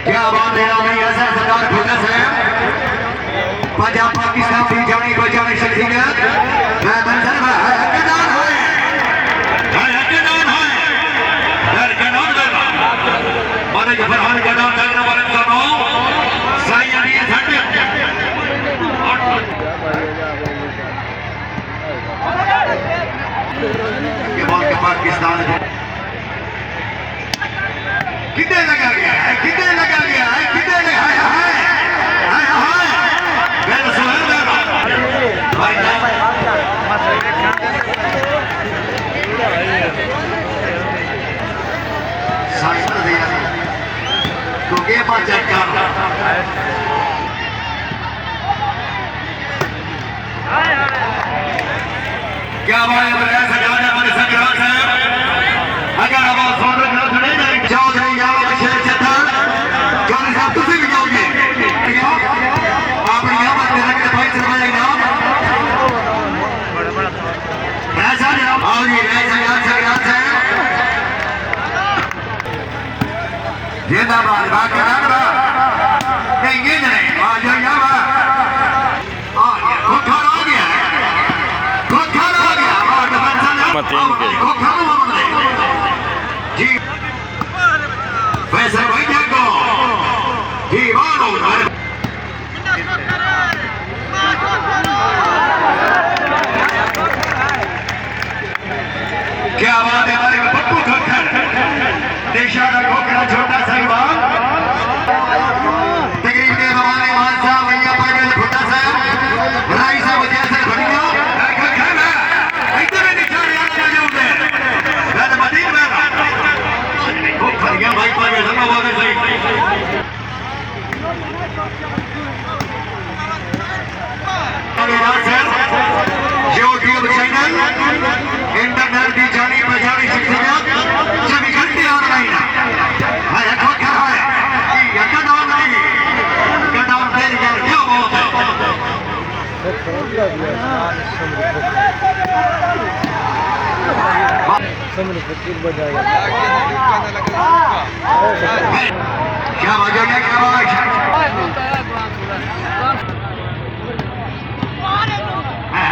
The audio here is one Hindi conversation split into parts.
क्या बात है ऐसा सरदार भुल्ला साहब पंजाब पाकिस्तान की जानी बचाने शख्सियत फरहान का नाम करने वाले दोनों साई अली झंडे के बॉल के पाकिस्तान कितने लगा गया है कितने लगा गया है कितने हाय हाय हाय हाय मेरा सुहेल भाई साइड दिया तो के बाद चेक कर क्या बात है ऐसा जाने हमारे संग्राम साहब अगर आवाज सुन रहे हो सुने जाए चौधरी याद शेर चता चौधरी साहब तुझे भी जाओगे आप यहाँ बात करने के भाई सरमाया नाम ऐसा नाम आओ जी ऐसा याद संग्राम साहब जिंदाबाद बाकायदा नहीं ये नहीं आ जाओ यहाँ खोखर आ गया जी फैसल भाई जागो जी वालो क्या बात है हमारे पप्पू खोखर देशा का खोखरा छोटा साहिबान तकरीब के हमारे मान साहब भैया पाटिल भुट्टा साहब राई साहब वजह से बढ़िया भाई पावे धन्यवाद वाले सही यूट्यूब चैनल इंटरनेट की जानी पहचानी शख्सियत 24 घंटे ऑनलाइन है खोखर है ये कदम नहीं कदम तेरी यार क्या बात है समझ फकीर बजाएगा क्या बजाएगा क्या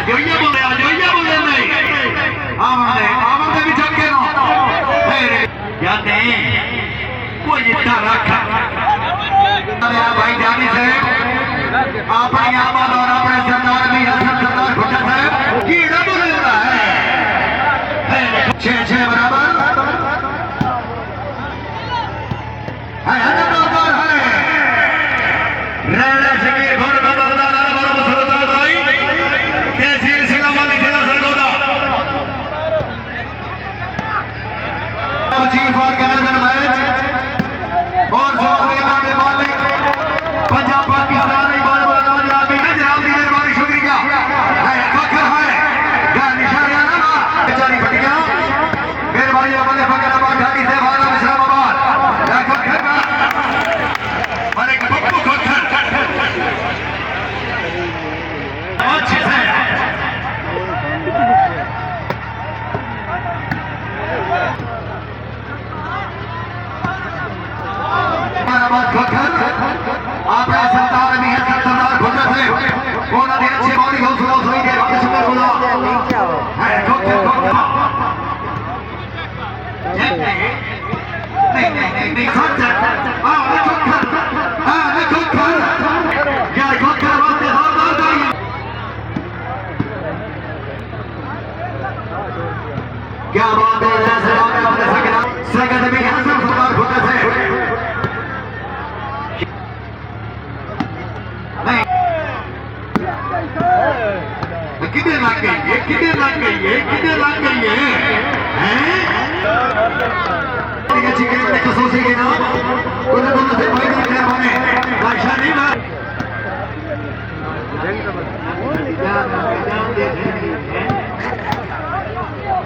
जो ये बोले नहीं आमने भी चल के ना याद नहीं कोई इतना रखा भाई जानी से अपने आबाद और अपने सरदार भी हसन सरदार भुट्टा साहब कीड़ा बोल रहा है 6-6 बराबर है बराबर है रेडा शकीर भर बदलदार बराबर सरदार भाई तहसील सिंगावाली जिला सरगोदा चीफ ऑर्गेनाइजर मैच और सोहरे मालिक पंजाब पाकिस्तान की बार बार जनाब की मेहरबानी शुक्रिया है फखर है निशानिया ना बेचारी फटिया मेहरबानी अपने फकराबाद ढाकी से वाला इस्लामाबाद मारे पप्पू खोखर अच्छे से इस्लामाबाद खोखर आपने सरदार भी है सरदार भुट्टा से कोना दे अच्छे बॉडी हौसला सही के वक्त शुक्र बोला है खोखर नहीं खोखर खोखर यार खोखर बात है क्या बात है जैसे आपने सकत भी हसन सरदार भुट्टा से कितने लग गई है कितने लग गई है कितने लग गई है चिकन में कसौसी के नाम उन्हें दोनों से भाई रखने वाले भाषा नहीं ना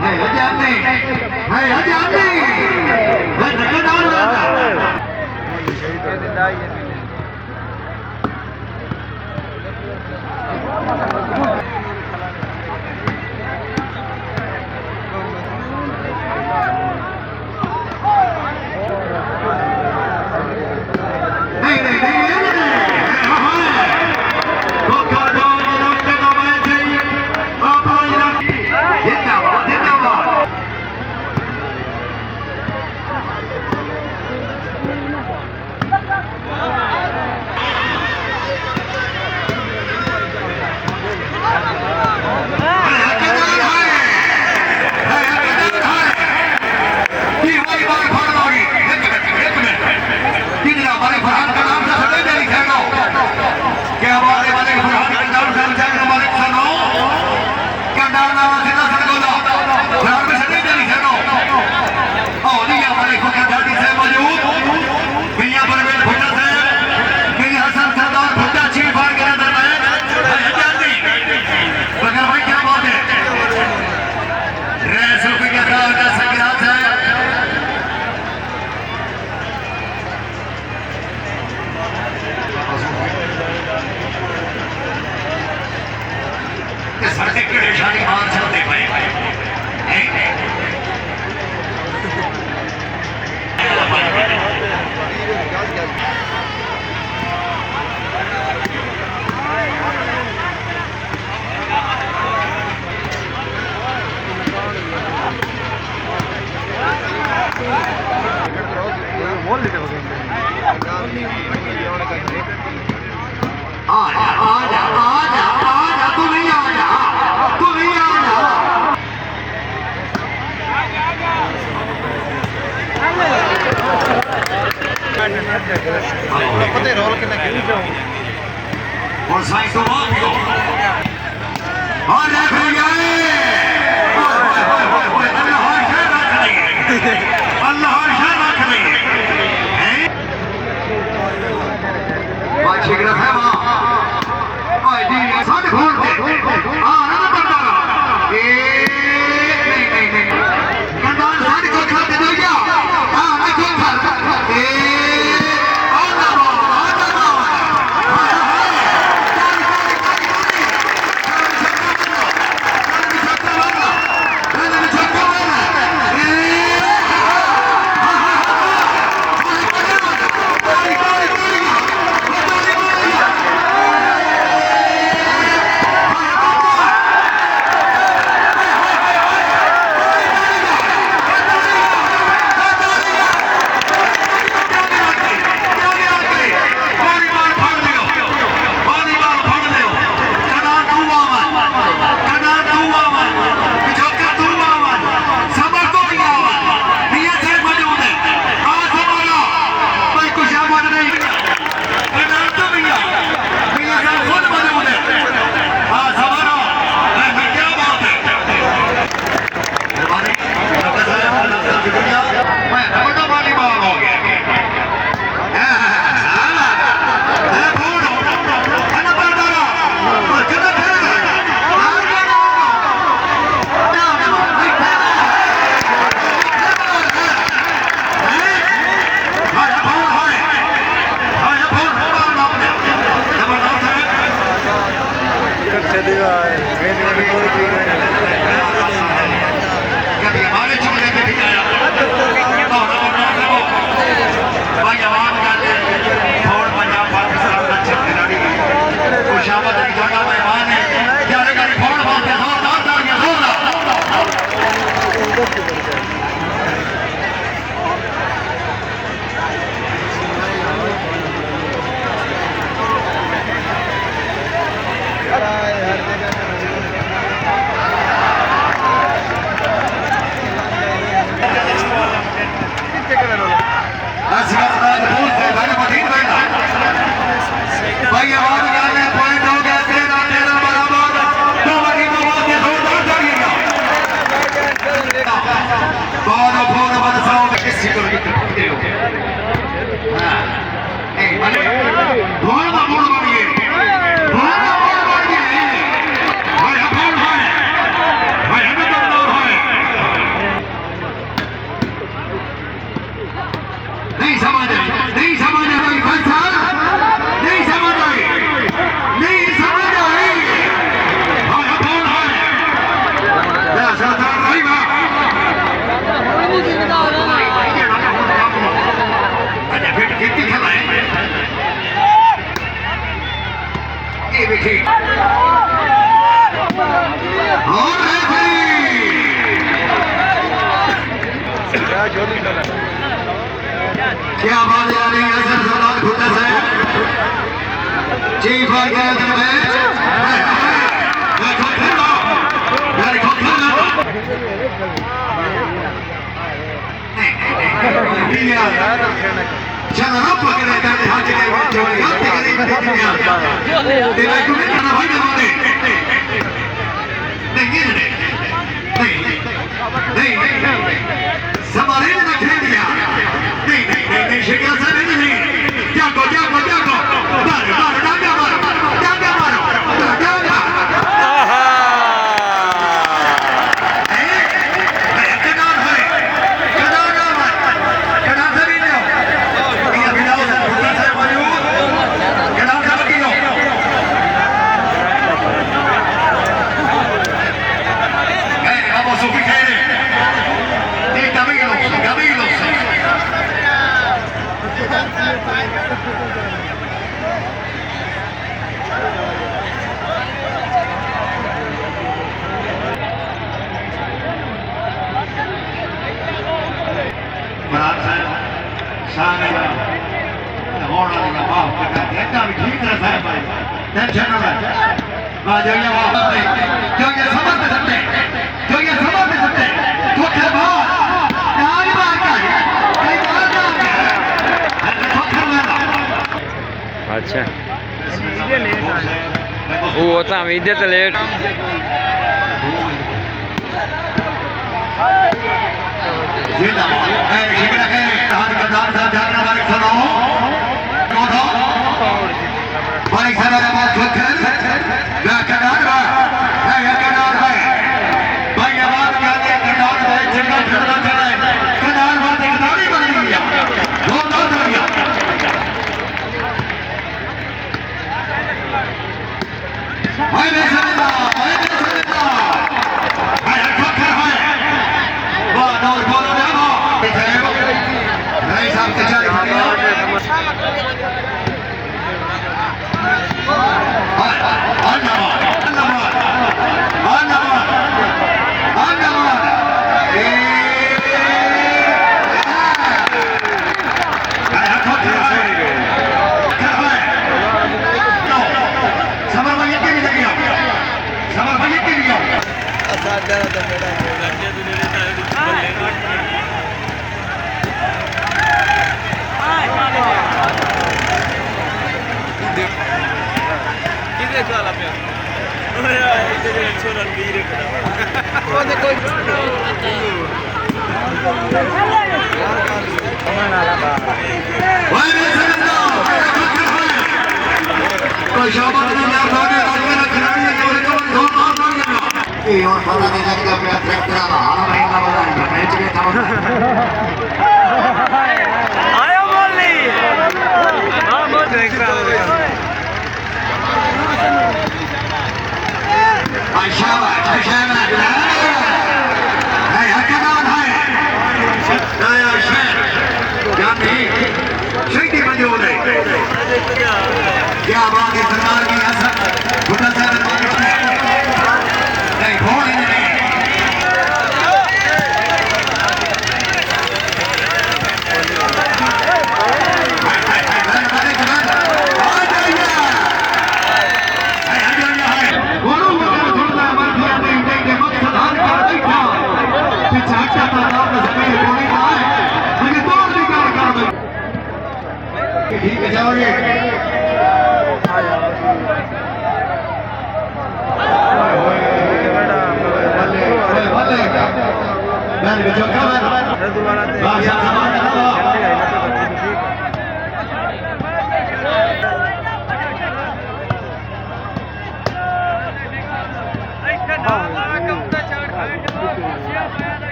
है हजाम नहीं है हजाम नहीं है नकदार वाला कि साढ़े घड़े शादी मार चलते पे पते रोल कितना और साइंस तो बात हो और भैया अल्लाह शर रख रही अल्लाह शर रख रही बात ठीक रखा है वहाँ ओए दी साथ घूर दे ना बंदा नहीं कंधान साथ को खा दे दो क्या ना को खा क्या बात आ रही है सर सरदार खुदा साहब चीफ ऑर्गेनाइजर मैच चलो पकड़े जाते हाथ के जो हाथ के तेरा को खाना भाई हमारे नहीं समारे ने खेल दिया नहीं शिकार से नहीं क्या को मार डांगा मारो टेंशन न ले जो ये वापस जो ये समझ में सकते जो ये समझ में सकते तो क्या बात कई बार का तो कर लेना अच्छा वो होता हम इधर तो लेट जिंदाबाद शिकरा के तहार का दान साहब जागना बारिक सुनो कोठो बारिक साहब का बात छोड़कर ना कनार है या कनार है भाई आवाज क्या दे कनार है चिंता करना चले कनार बात एक दाढ़ी बन गया दो दो गया भाई मैं समझता भाई ठोकर है वाह दौड़ बोलो देखो नहीं साहब के चार और पता नहीं लगता मैं ट्रैक्टर हाल महीना बना मैच में था आयो बोली हां बोल ट्रैक्टर शाबाश शाबाश है हकदार है नया शहर जाने शहीदी मंजूर है क्या बात है सरकार की असर बुढ़ा साहब नहीं फोन ही नहीं ठीक है जाओगे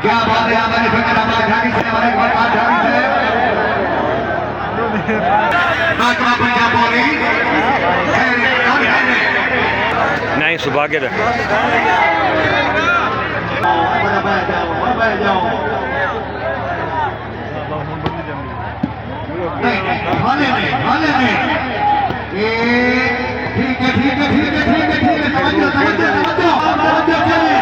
क्या बात है हमारे फिक्र हमारे घाटी से हमारे घाटी से नाकमा पंजाब बोली नहीं सुभाग्य नहीं ठीक है ठीक है ठीक है ठीक है ठीक है समझो समझो समझो समझो चलिए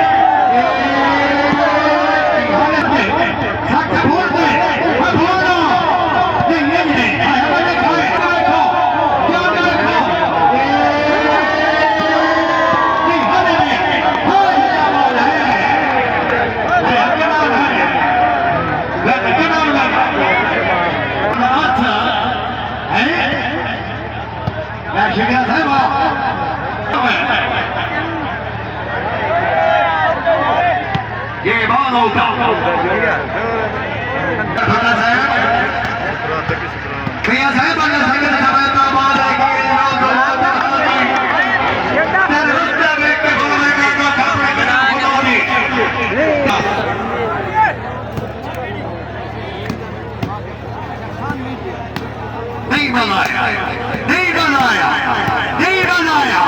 ये बात होगा भैया साहब अगर संगत समय तो बात है कि नहीं बनाया नहीं बनाया नहीं बनाया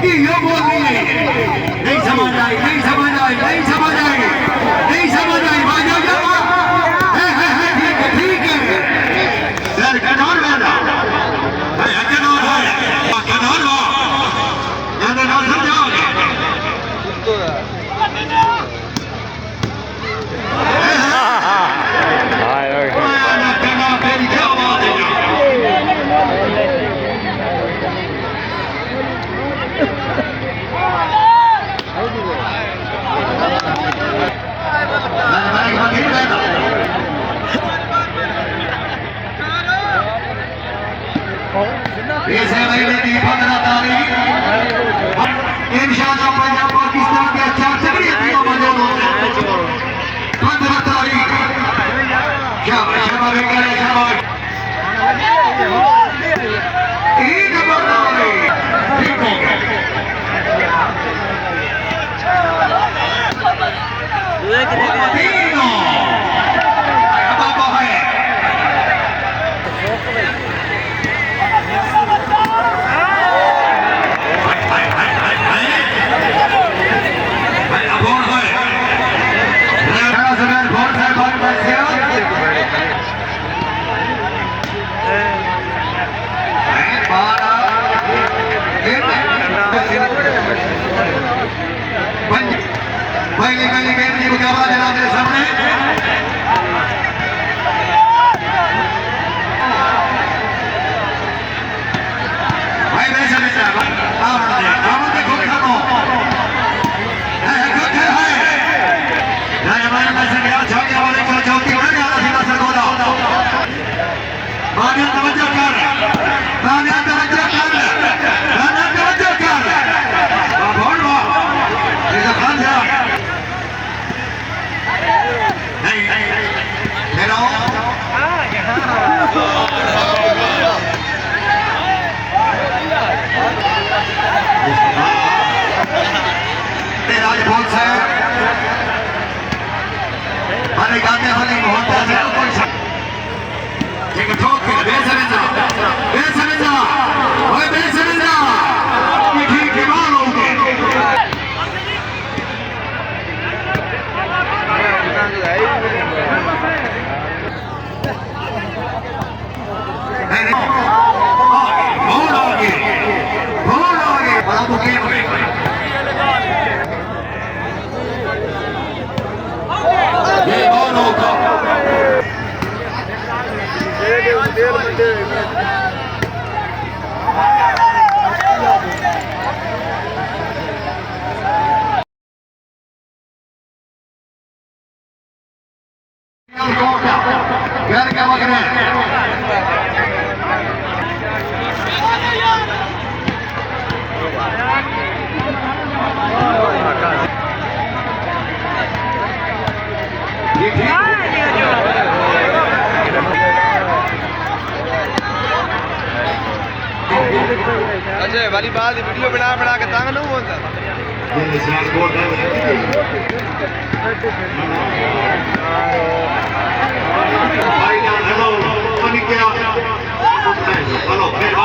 कि यो बोलनी है नहीं समझ आई नहीं समझ आई नहीं समझ आई नहीं समझ आई भाई ठीक है सर कनार वाला है कनार वाला याद ना समझाओगे इस महीने की 15 तारीख इंशाअल्लाह पंजाब पाकिस्तान के अच्छा सभी मौजूद होंगे 15 तारीख शाबाश शाबाश ईद मुबारक ठीक हो गया पहले पहले गेम की मुकाबला जनाब के सामने भाई वैसे नहीं साहब आमंत्रित को खाओ है हमारे मैसेज यार छोटे वाले को चौथी उड़ने वाला सीधा सर बोला बानिया तवज्जो कर बानिया तवज्जो कर बहुत वाह ये खान जा राजभोग साहब हमारे गाने वाले बहुत ठीक है ठोक के बेसमझा ओए बेसमझा ठीक है मारोगे बड़ा मुकेम ये कौन होगा घर के वक्त में अच्छा वाली बात वीडियो बना के तांग नहीं बोलता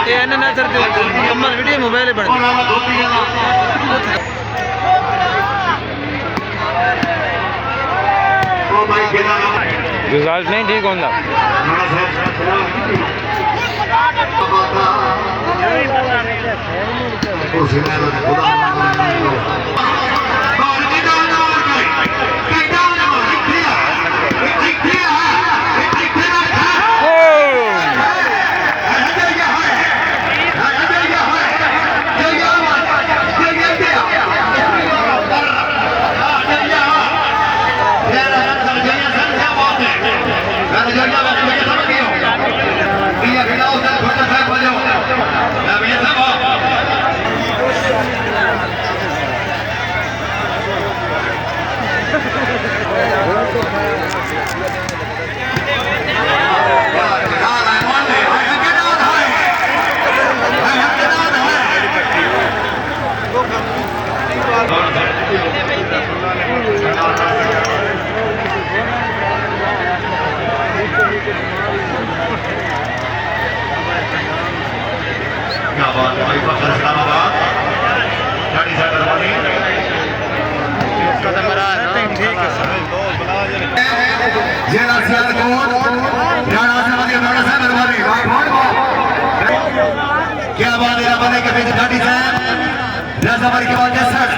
ये ना सर कमल वीडियो मोबाइल पर रिजल्ट नहीं ठीक होता जिला सियालकोट राणा साहब राणा साहब मेहरबानी क्या बात है बने के बीच घाटी साहब राजाबारी के बाद सर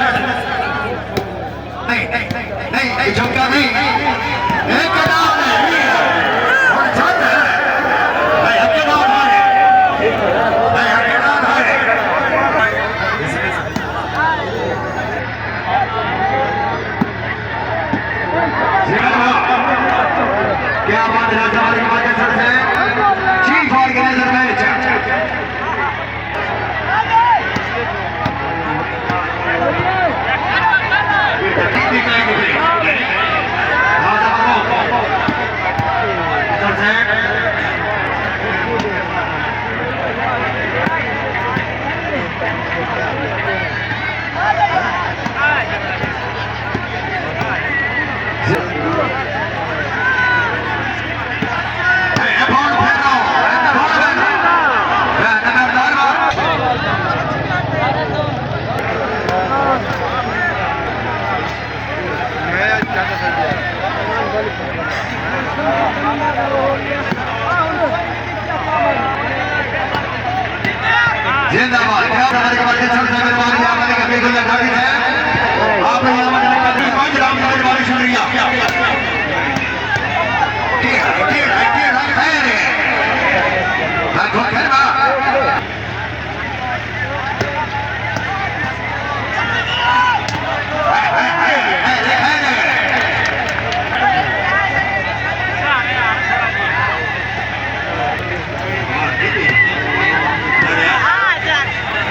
नहीं नहीं झुमका नहीं एक कदम है और चल भाई हक ना है भाई हक ना है क्या बात है राजाबारी के बाद सर से चीफ ऑर्गेनाइजर मैच जिंदाबाद हमारे के बच्चे सबसे मेहरबानी हमारे का बिल्कुल घाटी है आप यहां पर पांच राम की मेहरबानी शुक्रिया ठीक है रे देखो खेलना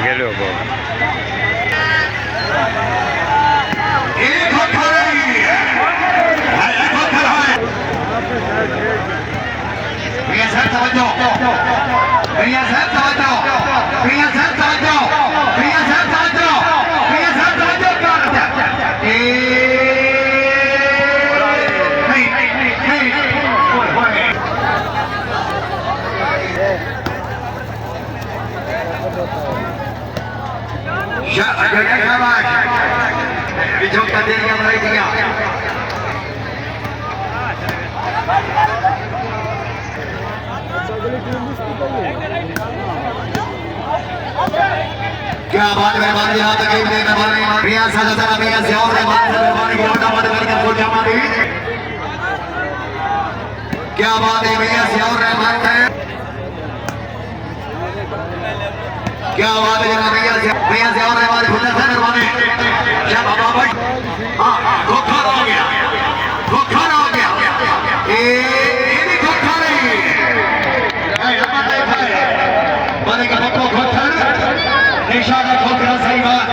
गेलो को Dijungka diri yang lainnya. क्या बात मेहरबानी यहाँ तक मेहरबानी प्रिया साजा प्रिया से और मेहरबानी की लोटा मत करके फूल जमा दी क्या बात है प्रिया से और रहमान है क्या बात है प्रिया से और रहमान फूल से मेहरबानी क्या बाबा भाई हाँ धोखा हो गया ये भी धोखा नहीं बने का धोखा निशाना ठोकना सही बात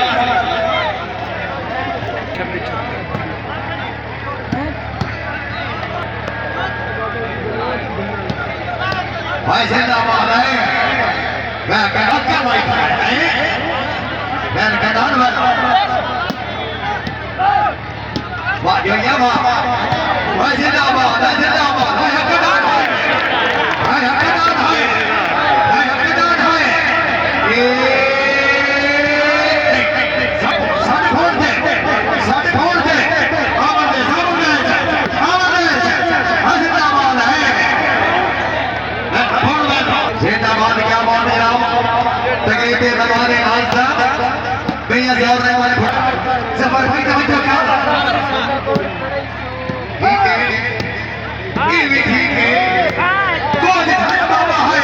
भाई जिंदाबाद है मैं कहता क्या भाई मैं कहता हूं वाह ये भाई जिंदाबाद है भाई हकदार है ये जिंदाबाद क्या बात है राम तकलीफे बनवाने खान साहब भैया से और रहने वाले समर्पित बच्चों का ठीक है ये भी ठीक है तो दिखाया बाबा है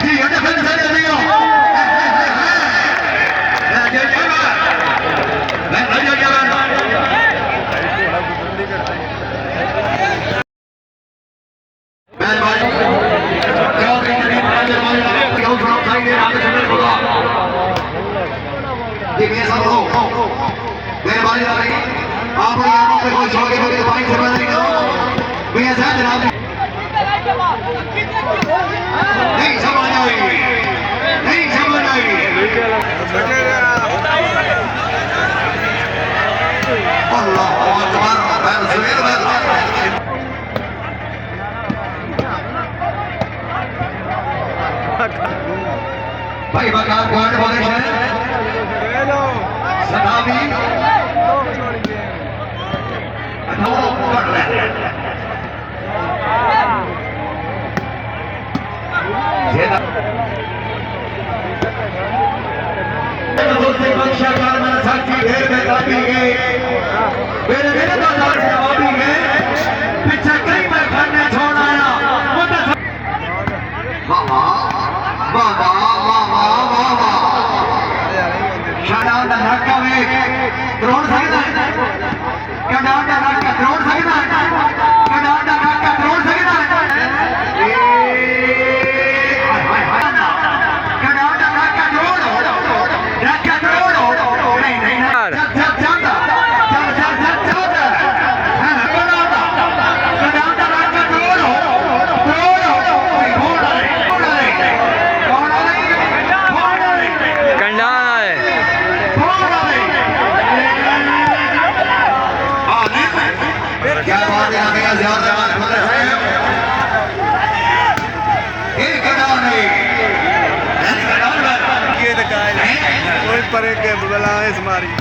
जी हटे फिर से दे दियो मेहरबानी आप यहाँ पे कोई छोटे छोटे पानी से बंद नहीं करो भैया साहब जनाब नहीं समझ आई अल्लाह अकबर मैं सुनील भाई बकार पॉइंट वाले हैं सदाबी 9 पकड़ रहे हैं दोस्ती बख्शा कार में साथी ढेर में काफी गए मेरे बाजार से वापी गए पीछे कई मैं खाने छोड़ आया वाह वाह वाह वाह वाह शादान नाका में द्रोण सकता है कनाडा नाका द्रोण सकता है कनाडा नाका द्रोण सकता है कनाडा नाका द्रोण नाका द्रोण नहीं नहीं चल चल चल चल चल चल चल कनाडा कनाडा नाका द्रोण द्रोण कौन है कंडा क्या बात है आगे ज्यादा ये दिखाए कोई परे के बुलाए तुम्हारी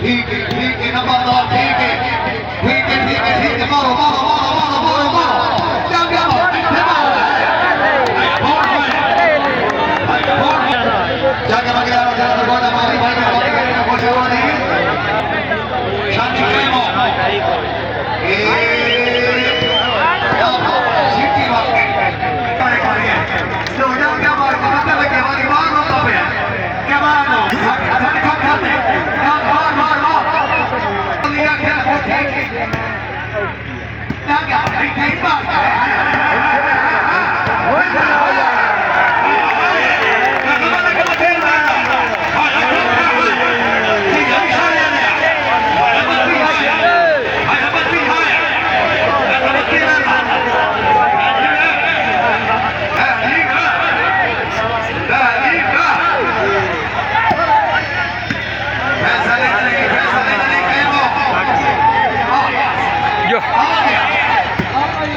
ठीक है नंबरदार ठीक है मारो मारो मारो मारो मारो मारो क्या क्या जाके लगे जरा गोड़ा मारी भाई का कुछ हुआ नहीं शांति प्रेमो सिटी वाले करे करे तो जाओ क्या मार को मतलब क्या वाली मार लो तो क्या मारो जाने खा खाते मार लिया क्या क्या नहीं बात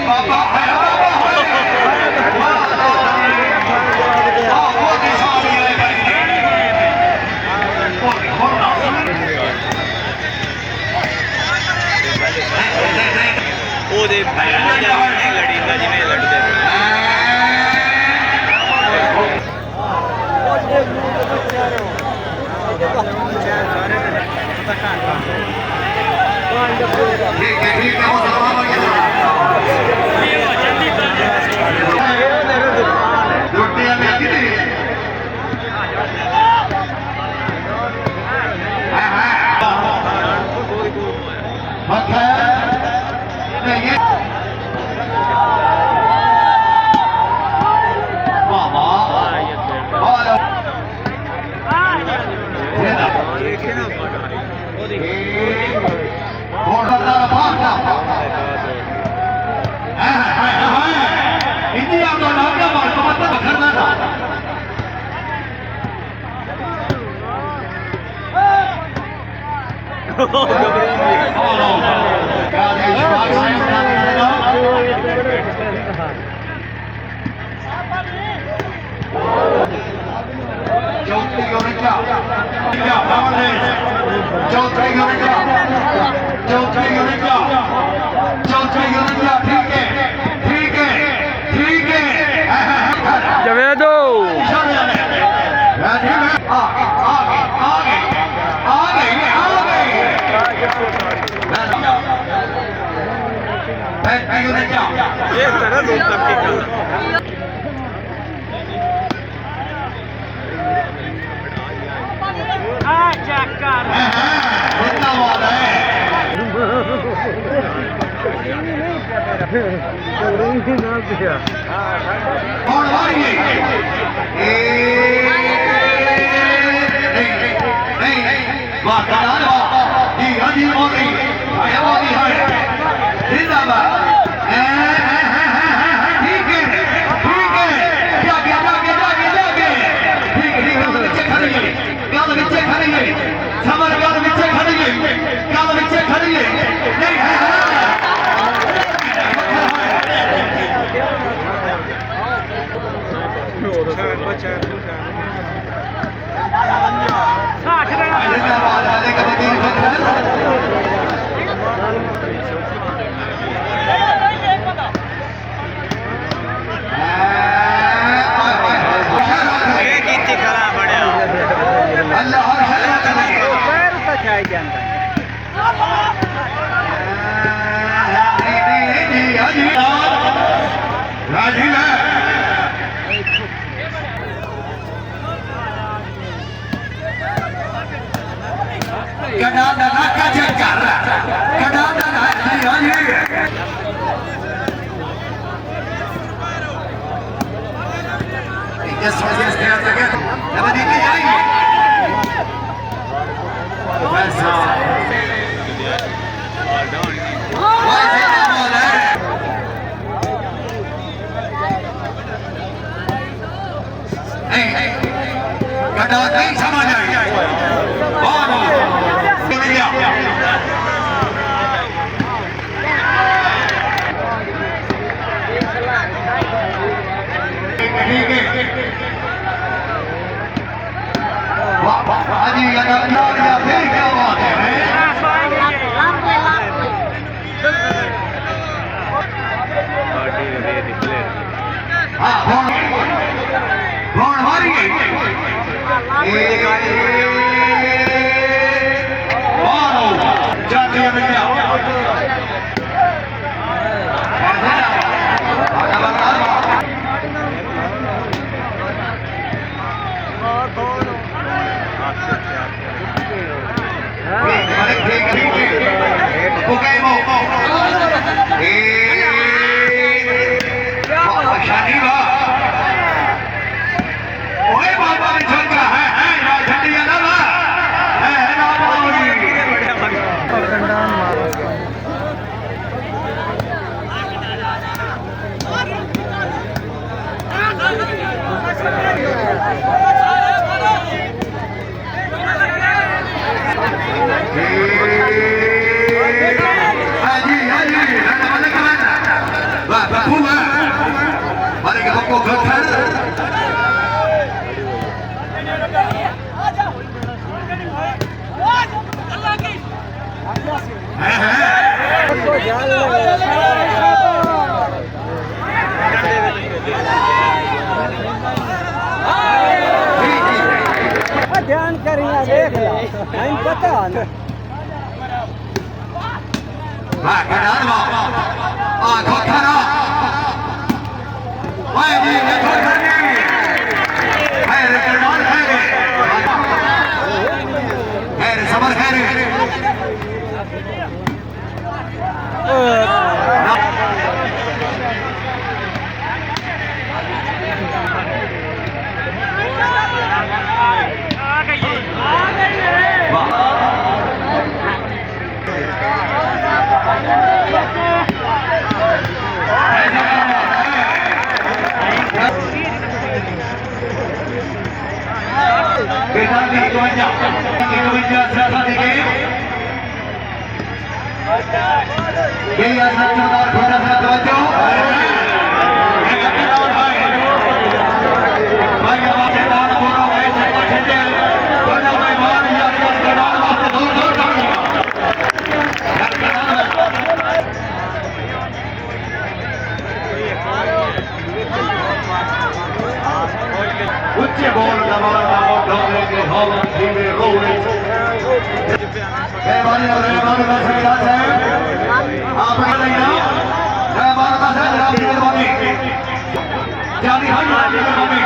बाबा है वो निशानी है ਉਹਦੇ ਲੜੀਂਦਾ ਜਿਵੇਂ ਲੜਦੇ ठीक है वो सलाम रोटियां में कितनी इंडिया का नाम क्या बात मतलब करना था जवेदो नहीं समझ आई cái đá đúng không? Khó khăn đó. Quay đi, cái khó khăn đi. Hay là cái đó là hay đi. Hay là sabar hay đi. Kita di kebanyak siapa tinggi? Ini asal kita pada saat wajah. Bagi apa kita orang lain saya cendel, pada memang yang kenal masa dur kami. Ucap bola nama dongeng ke hall TV rolling. Kembali masih ada. Apa lagi nak? Kembali masih ada di kembali. Jadi hanya di kembali.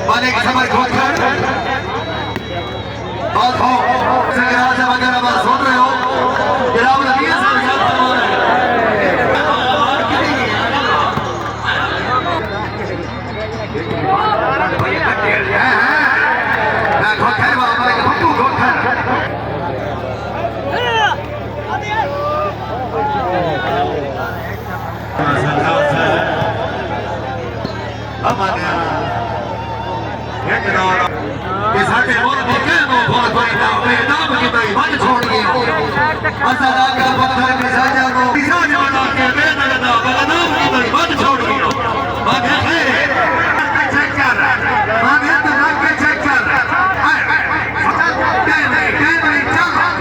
मालिक समर खोकर बहुत हो यहाँ से वगैरह बात सुन रहे हो गिरावट नहीं है सब सब मैं खोकर बाबा के बप्पू खोकर हमारे साथे बहुत मौके बहुत फायदा बेदाम की भाई मन छोड़ गया असला का पत्थर के साजा को किसान बना के बेदगदा बगदाम की भाई मन छोड़ गया मांगे चेक कर मांगे तो ना के चेक कर क्या नहीं चल चल चल चल चल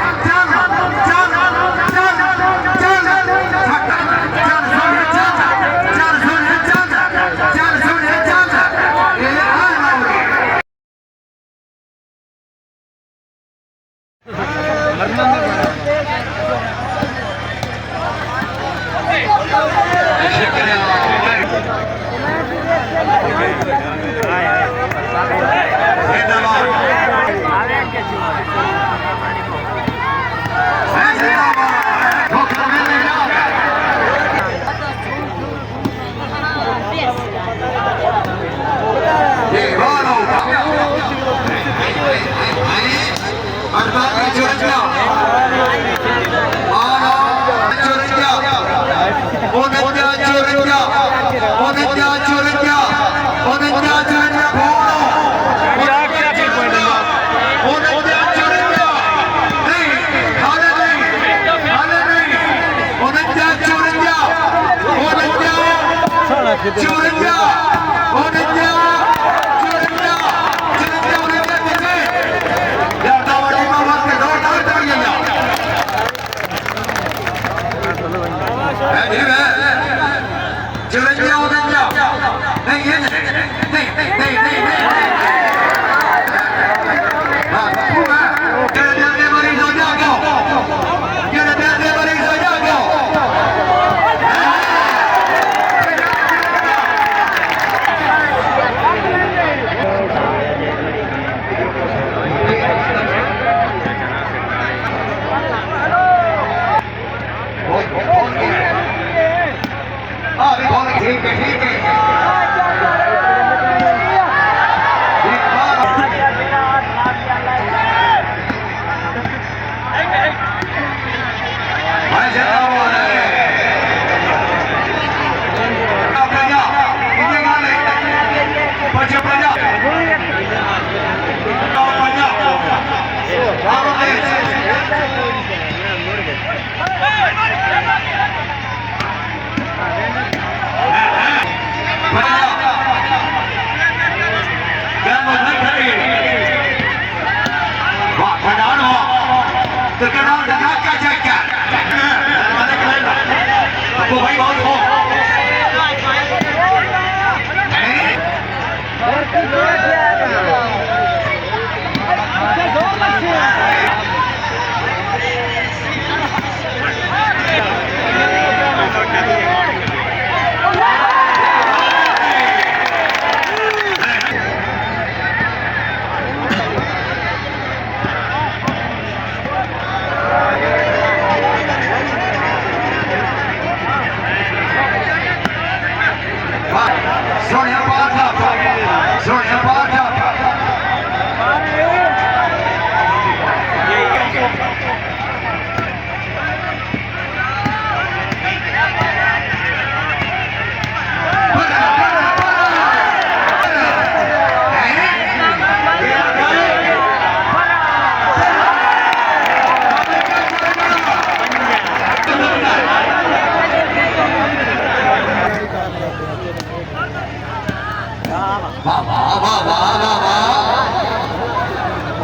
वाह वाह वाह वाह वाह वाह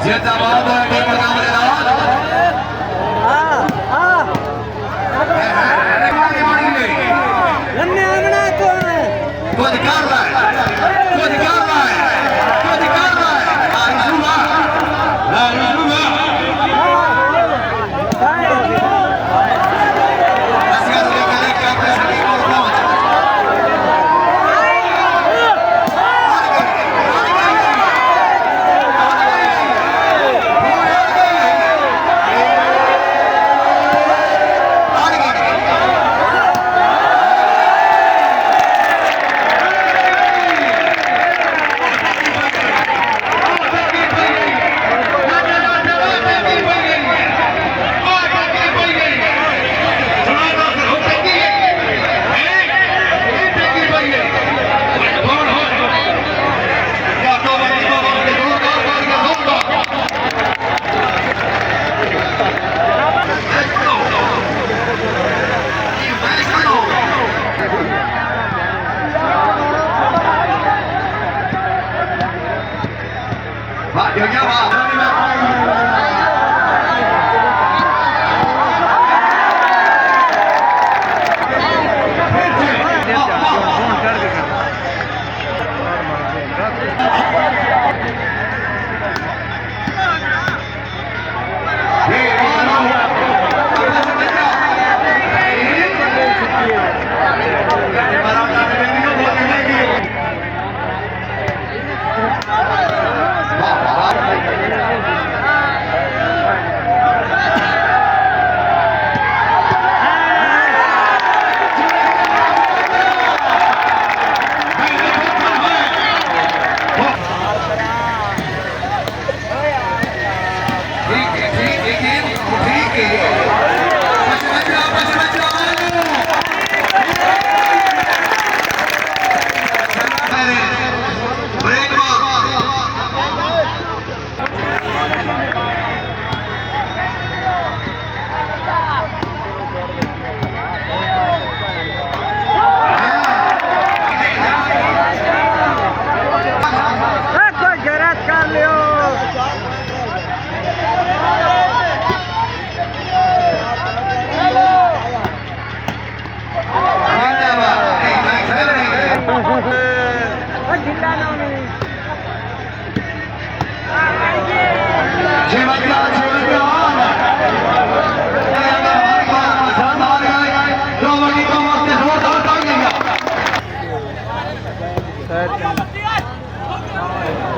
जिंदाबाद है कुछ कर रहा है कुछ कर रहा है कुछ कर रहा है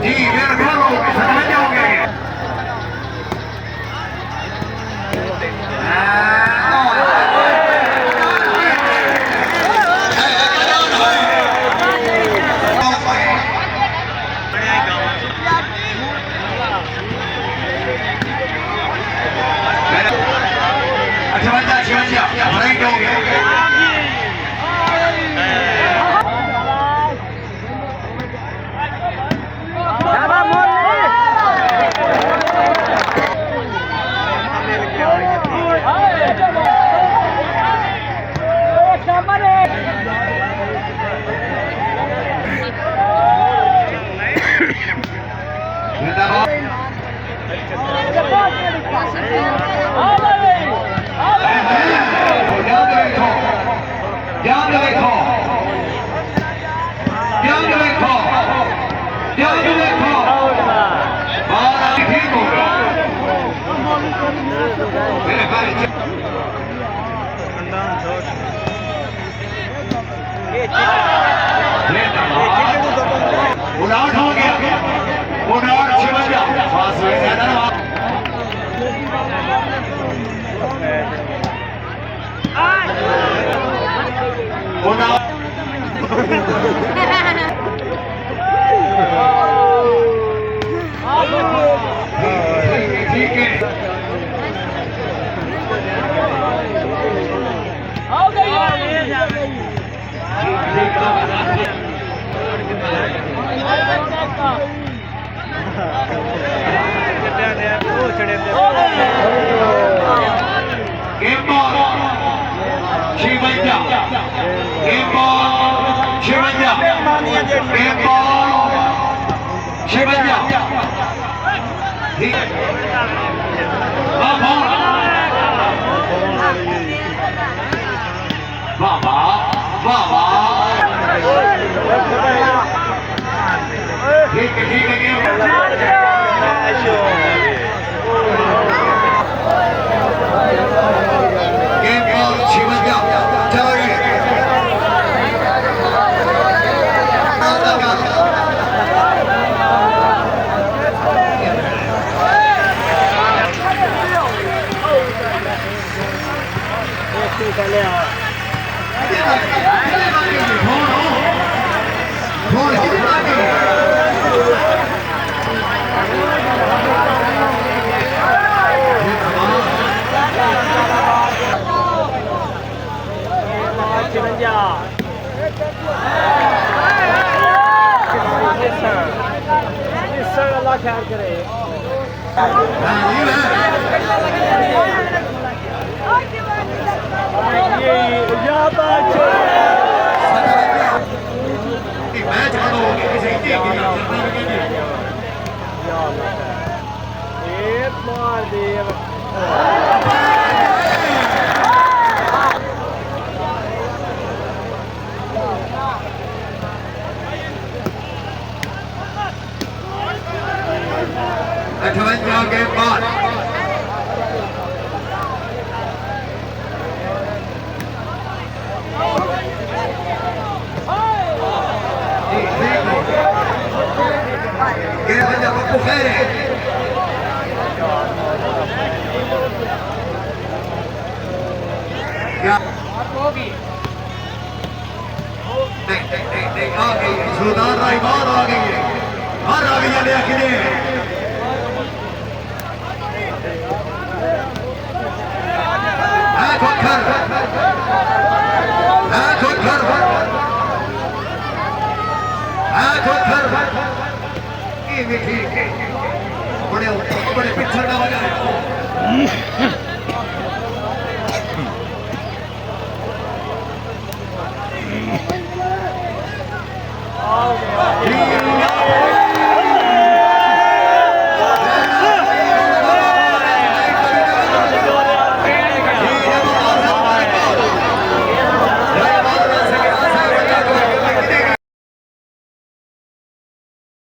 जी मेरे घरों समझ जाओगे उड़ान हो गया उड़ान शिवजा पास में ज्यादा ठीक है शिवजा ठीक वाह वाह ठीक है गेम बॉल छिपक गया चला गया अल्लाह खैर करे मैच खत्म हो गया किसी मार दे अठवंजा के बाद पप्पू खैर है नहीं आ गई जोरदार राय बाहर आ गई है बाहर आ गई है देखने ठीक है बड़े बड़े पिछड़ का वजह